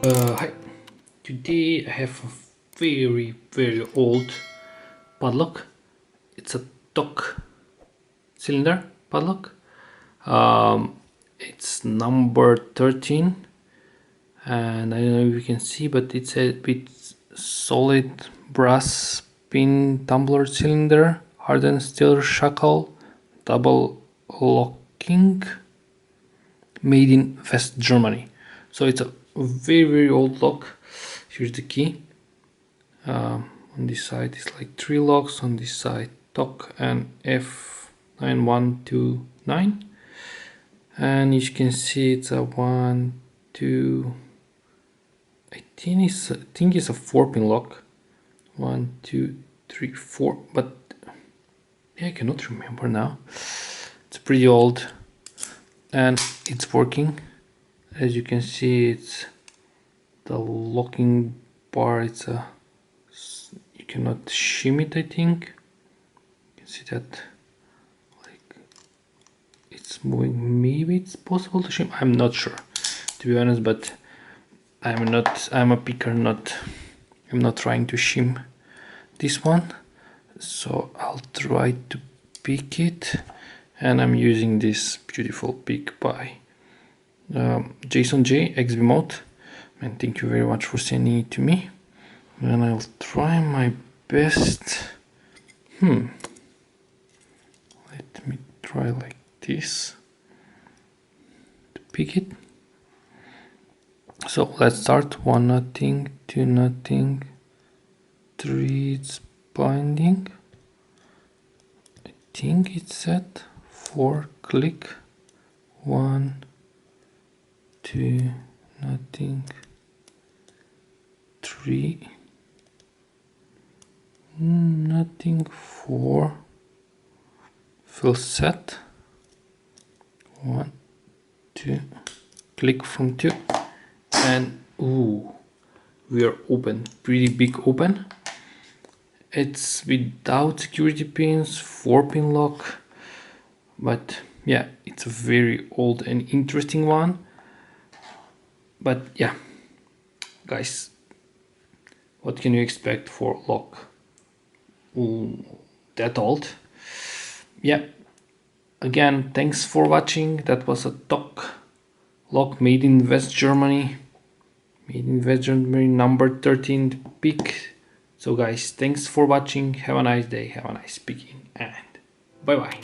Hi, today I have a very old padlock. It's a TOK cylinder padlock. It's number 13, and I don't know if you can see, but it's a bit solid brass pin tumbler cylinder, hardened steel shackle, double locking, made in West Germany. So it's a very old lock. Here's the key. On this side is like 3 locks, on this side TOK and F9129, and you can see it's a 1, 2, I think it's a 4-pin lock. 1, 2, 3, 4, but yeah, I cannot remember now. It's pretty old and it's working. As you can see, it's the locking bar. It's a, you cannot shim it, I think. You can see that like it's moving. Maybe it's possible to shim. I'm not sure, to be honest, but I'm a picker, I'm not trying to shim this one. So I'll try to pick it, and I'm using this beautiful pick by Jason J XB Mode, and thank you very much for sending it to me, and I'll try my best. Let me try like this to pick it. So let's start. 1 nothing, 2 nothing, 3 it's binding, I think it's set, 4 click, 1, 2 nothing, 3 nothing, 4 fill set, 1, 2 click from 2, and ooh, we are open, pretty big open. It's without security pins, 4-pin lock, but yeah, it's a very old and interesting one. But yeah, guys, what can you expect for lock that old? Yeah, again, thanks for watching. That was a TOK lock made in West Germany, number 13 pick. So guys, thanks for watching. Have a nice day, have a nice picking, and bye bye.